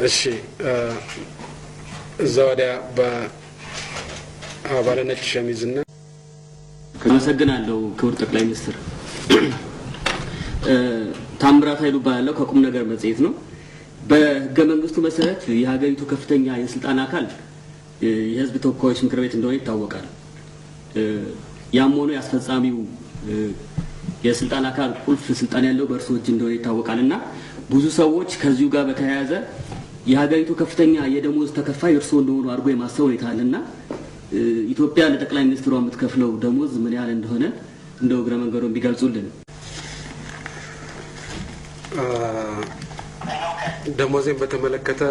እሺ ዘወዲያ በአባለነጭ ሸሚዝና ከመሰግናለሁ ክቡር ጠቅላይ ሚኒስትር ታምራት ኃይሉ ባለው ከቁም ነገር መጽሔት ነው። በህገ መንግስቱ መሰረት የሀገሪቱ ከፍተኛ የስልጣን አካል የህዝብ ተወካዮች ምክር ቤት እንደሆነ ይታወቃል። ያም ሆኖ ያስፈጻሚው የስልጣን አካል ቁልፍ ስልጣን ያለው በእርሱ እጅ እንደሆነ ይታወቃልና ብዙ ሰዎች ከዚሁ ጋር በተያያዘ የሀገሪቱ ከፍተኛ የደሞዝ ተከፋይ እርሱ እንደሆኑ አድርጎ የማሰብ ሁኔታ አለና ኢትዮጵያ ለጠቅላይ ሚኒስትሩ የምትከፍለው ደሞዝ ምን ያህል እንደሆነ እንደው እግረ መንገዱን ቢገልጹልን። ደሞዝን በተመለከተ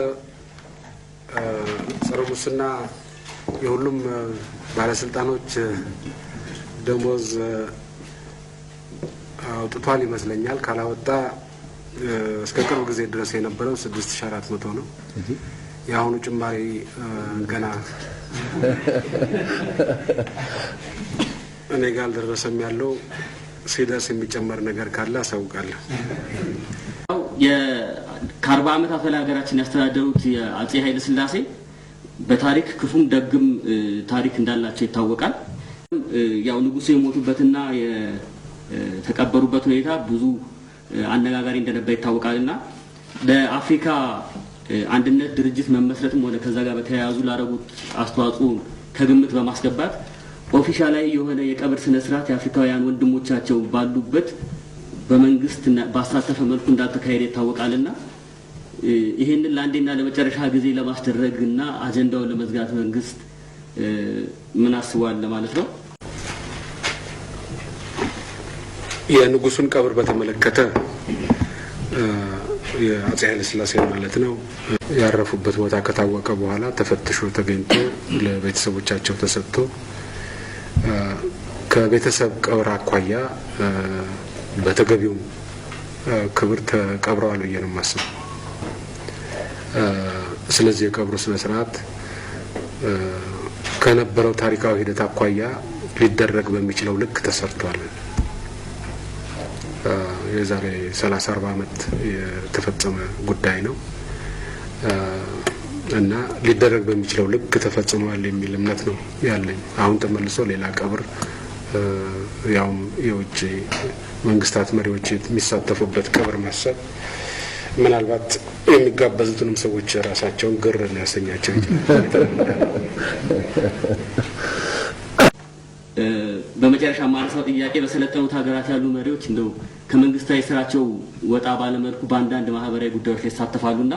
ጸረ ሙስና የሁሉም ባለስልጣኖች ደሞዝ አውጥቷል ይመስለኛል። ካላወጣ እስከ ቅርብ ጊዜ ድረስ የነበረው 6400 ነው። የአሁኑ ጭማሪ ገና እኔ ጋር አልደረሰም። ያለው ሲደርስ የሚጨመር ነገር ካለ አሳውቃለሁ። ከ40 ዓመታት በላይ ሀገራችን ያስተዳደሩት የአጼ ኃይለ ሥላሴ በታሪክ ክፉም ደግም ታሪክ እንዳላቸው ይታወቃል። ያው ንጉሱ የሞቱበትና የተቀበሩበት ሁኔታ ብዙ አነጋጋሪ እንደነበር ይታወቃልና ለአፍሪካ አንድነት ድርጅት መመስረትም ሆነ ከዛ ጋር በተያያዙ ላደረጉት አስተዋጽኦ ከግምት በማስገባት ኦፊሻላዊ የሆነ የቀብር ስነ ስርዓት የአፍሪካውያን ወንድሞቻቸው ባሉበት በመንግስት ባሳተፈ መልኩ እንዳልተካሄደ ይታወቃልና ይሄንን ለአንዴና ለመጨረሻ ጊዜ ለማስደረግና አጀንዳውን ለመዝጋት መንግስት ምን አስቧል ለማለት ነው። የንጉሱን ቀብር በተመለከተ የአጼ ኃይለ ሥላሴ ማለት ነው ያረፉበት ቦታ ከታወቀ በኋላ ተፈትሾ ተገኝቶ ለቤተሰቦቻቸው ተሰጥቶ ከቤተሰብ ቀብር አኳያ በተገቢው ክብር ተቀብረዋል ብዬ ነው የማስበው። ስለዚህ የቀብሩ ስነ ስርዓት ከነበረው ታሪካዊ ሂደት አኳያ ሊደረግ በሚችለው ልክ ተሰርቷል። የዛሬ 30-40 ዓመት የተፈጸመ ጉዳይ ነው እና ሊደረግ በሚችለው ልክ ተፈጽሟል የሚል እምነት ነው ያለኝ። አሁን ተመልሶ ሌላ ቀብር ያውም የውጭ መንግስታት መሪዎች የሚሳተፉበት ቀብር ማሰብ ምናልባት የሚጋበዙትንም ሰዎች ራሳቸውን ግር ሊያሰኛቸው ይችላል። በመጨረሻ ማንሳው ጥያቄ በሰለጠኑት ሀገራት ያሉ መሪዎች እንደው ከመንግስታዊ ስራቸው ወጣ ባለመልኩ በአንዳንድ ማህበራዊ ጉዳዮች ላይ ይሳተፋሉና